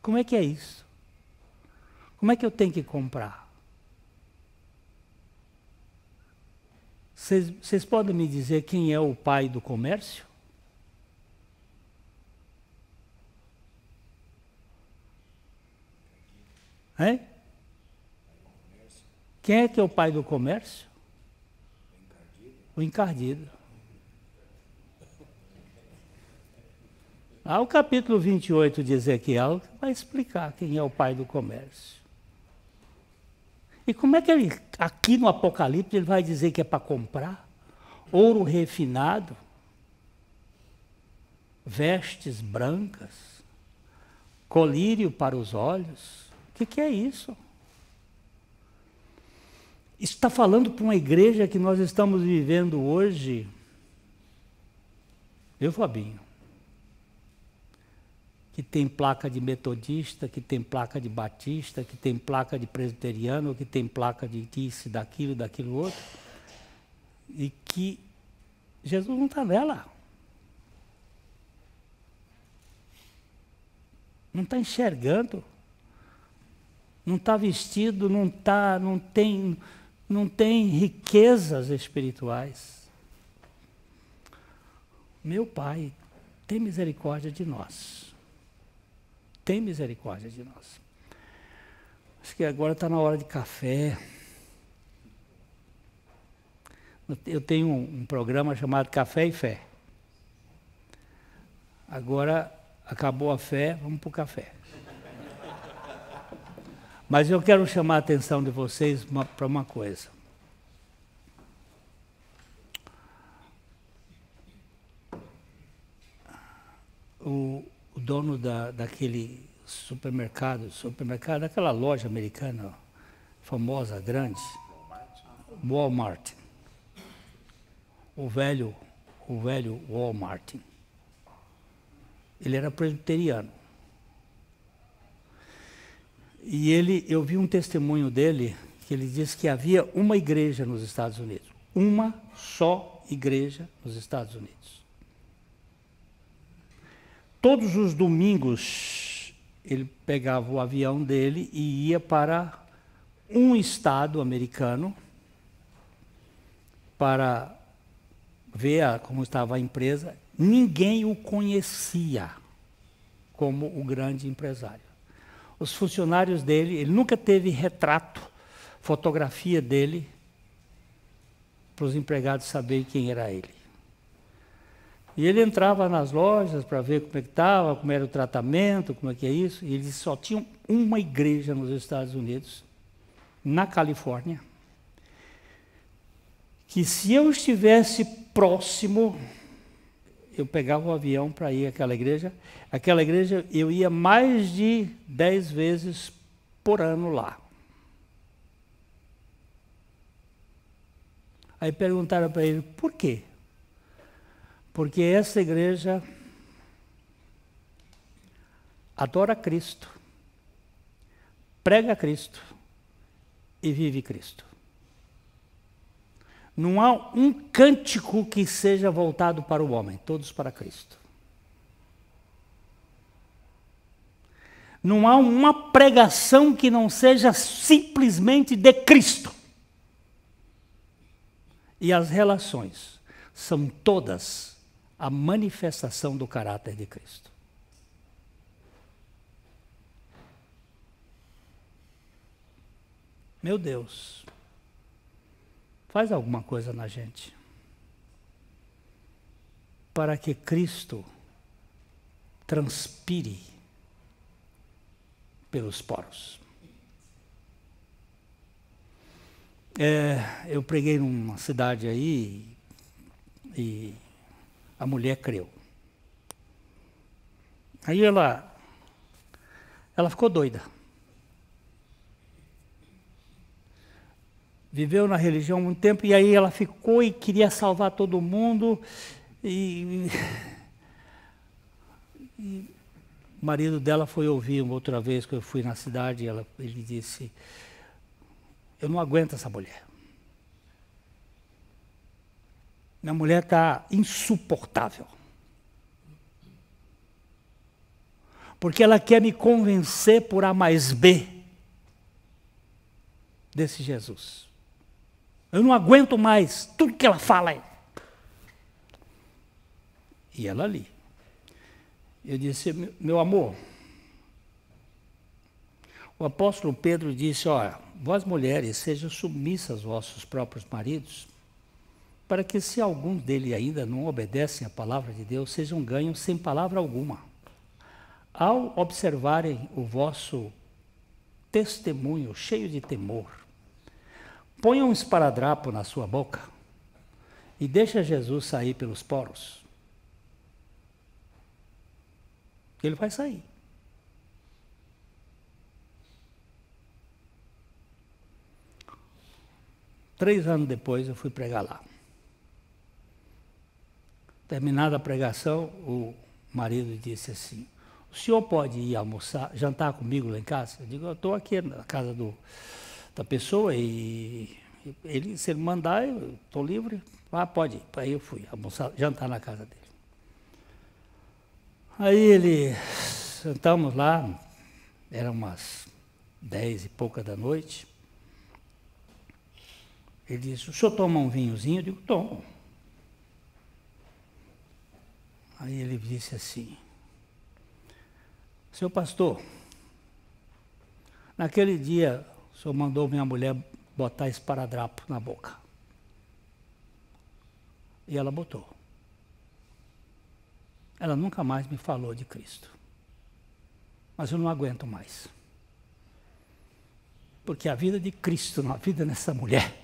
como é que é isso? Como é que eu tenho que comprar? Vocês podem me dizer quem é o pai do comércio? Hein? Quem é que é o pai do comércio? O encardido. O capítulo 28 de Ezequiel vai explicar quem é o pai do comércio. E como é que ele, aqui no Apocalipse, ele vai dizer que é para comprar? Ouro refinado, vestes brancas, colírio para os olhos. O que é isso? Isso está falando para uma igreja que nós estamos vivendo hoje. Viu, Fabinho? Que tem placa de metodista, que tem placa de batista, que tem placa de presbiteriano, que tem placa de disso, daquilo outro. E que Jesus não está nela. Não está enxergando. Não está vestido, não tem riquezas espirituais. Meu Pai, tem misericórdia de nós. Tem misericórdia de nós. Acho que agora está na hora de café. Eu tenho um programa chamado Café e Fé. Agora acabou a fé, vamos para o café. Mas eu quero chamar a atenção de vocês para uma coisa. O dono daquele supermercado, daquela loja americana famosa, grande, Walmart. O velho Walmart. Ele era presbiteriano. E eu vi um testemunho dele, que ele disse que havia uma igreja nos Estados Unidos. Uma só igreja nos Estados Unidos. Todos os domingos, ele pegava o avião dele e ia para um estado americano para ver como estava a empresa. Ninguém o conhecia como o grande empresário. Os funcionários dele, ele nunca teve retrato, fotografia dele, para os empregados saberem quem era ele. E ele entrava nas lojas para ver como é que estava, como era o tratamento, como é que é isso, e eles só tinham uma igreja nos Estados Unidos, na Califórnia, que se eu estivesse próximo, eu pegava o avião para ir àquela igreja eu ia mais de 10 vezes por ano lá. Aí perguntaram para ele, por quê? Porque essa igreja adora Cristo, prega Cristo e vive Cristo. Não há um cântico que seja voltado para o homem, todos para Cristo. Não há uma pregação que não seja simplesmente de Cristo. E as relações são todas a manifestação do caráter de Cristo. Meu Deus, faz alguma coisa na gente para que Cristo transpire pelos poros. Eu preguei numa cidade aí e a mulher creu. Aí ela ficou doida. Viveu na religião há muito tempo e aí ela ficou e queria salvar todo mundo e O marido dela foi ouvir uma outra vez que eu fui na cidade, ele disse, eu não aguento essa mulher. Minha mulher está insuportável. Porque ela quer me convencer por A mais B desse Jesus. Eu não aguento mais tudo que ela fala. E ela ali. Eu disse, meu amor, o apóstolo Pedro disse, olha, vós mulheres sejam submissas aos vossos próprios maridos, para que se algum deles ainda não obedecem à palavra de Deus, sejam ganhos sem palavra alguma. Ao observarem o vosso testemunho cheio de temor, ponham um esparadrapo na sua boca e deixa Jesus sair pelos poros. Ele vai sair. Três anos depois eu fui pregar lá. Terminada a pregação, o marido disse assim, o senhor pode ir almoçar, jantar comigo lá em casa? Eu digo, eu estou aqui na casa da pessoa e ele, se ele mandar, eu estou livre. Ah, pode ir. Aí eu fui almoçar, jantar na casa dele. Aí sentamos lá, eram umas 10 e pouca da noite. Ele disse, o senhor toma um vinhozinho? Eu digo, tomo. Aí ele disse assim, seu pastor, naquele dia o senhor mandou minha mulher botar esparadrapo na boca. E ela botou. Ela nunca mais me falou de Cristo. Mas eu não aguento mais. Porque a vida de Cristo, a vida dessa mulher,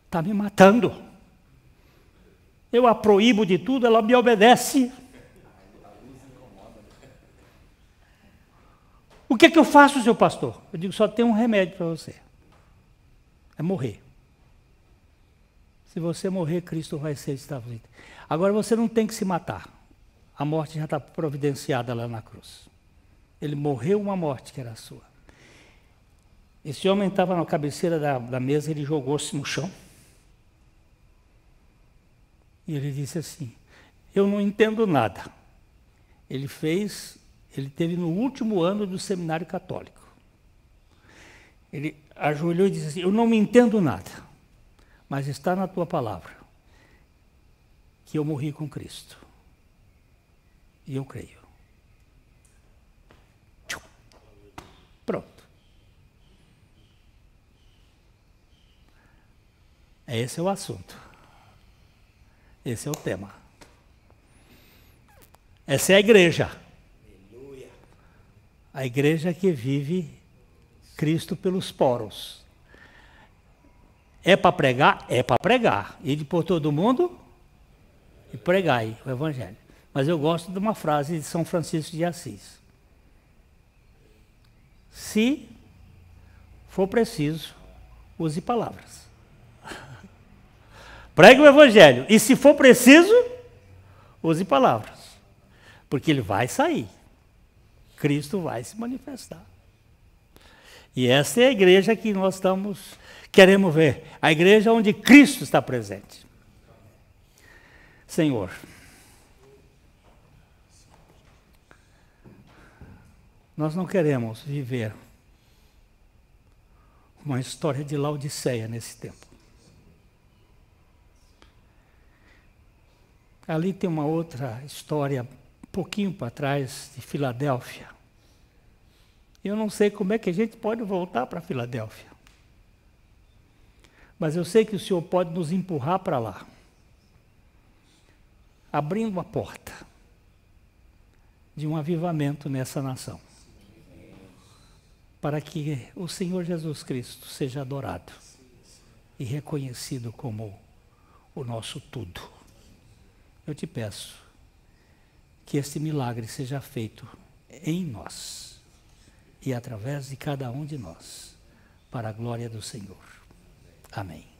está me matando. Eu a proíbo de tudo, ela me obedece. O que é que eu faço, seu pastor? Eu digo, só tem um remédio para você. É morrer. Se você morrer, Cristo vai ser estabelecido. Agora você não tem que se matar. A morte já está providenciada lá na cruz. Ele morreu uma morte que era sua. Esse homem estava na cabeceira da mesa, ele jogou-se no chão. E ele disse assim, eu não entendo nada. Ele teve no último ano do seminário católico. Ele ajoelhou e disse assim, eu não me entendo nada, mas está na tua palavra que eu morri com Cristo. E eu creio. Pronto. Esse é o assunto. Esse é o tema. Essa é a igreja. Aleluia. A igreja que vive Cristo pelos poros. É para pregar? É para pregar. Ir por todo mundo e pregai o evangelho. Mas eu gosto de uma frase de São Francisco de Assis. Se for preciso, use palavras. Pregue o evangelho. E se for preciso, use palavras. Porque ele vai sair. Cristo vai se manifestar. E essa é a igreja que nós queremos ver. A igreja onde Cristo está presente. Senhor, nós não queremos viver uma história de Laodiceia nesse tempo. Ali tem uma outra história, um pouquinho para trás, de Filadélfia. Eu não sei como é que a gente pode voltar para Filadélfia. Mas eu sei que o Senhor pode nos empurrar para lá. Abrindo uma porta de um avivamento nessa nação. Para que o Senhor Jesus Cristo seja adorado e reconhecido como o nosso tudo. Eu te peço que este milagre seja feito em nós e através de cada um de nós, para a glória do Senhor. Amém.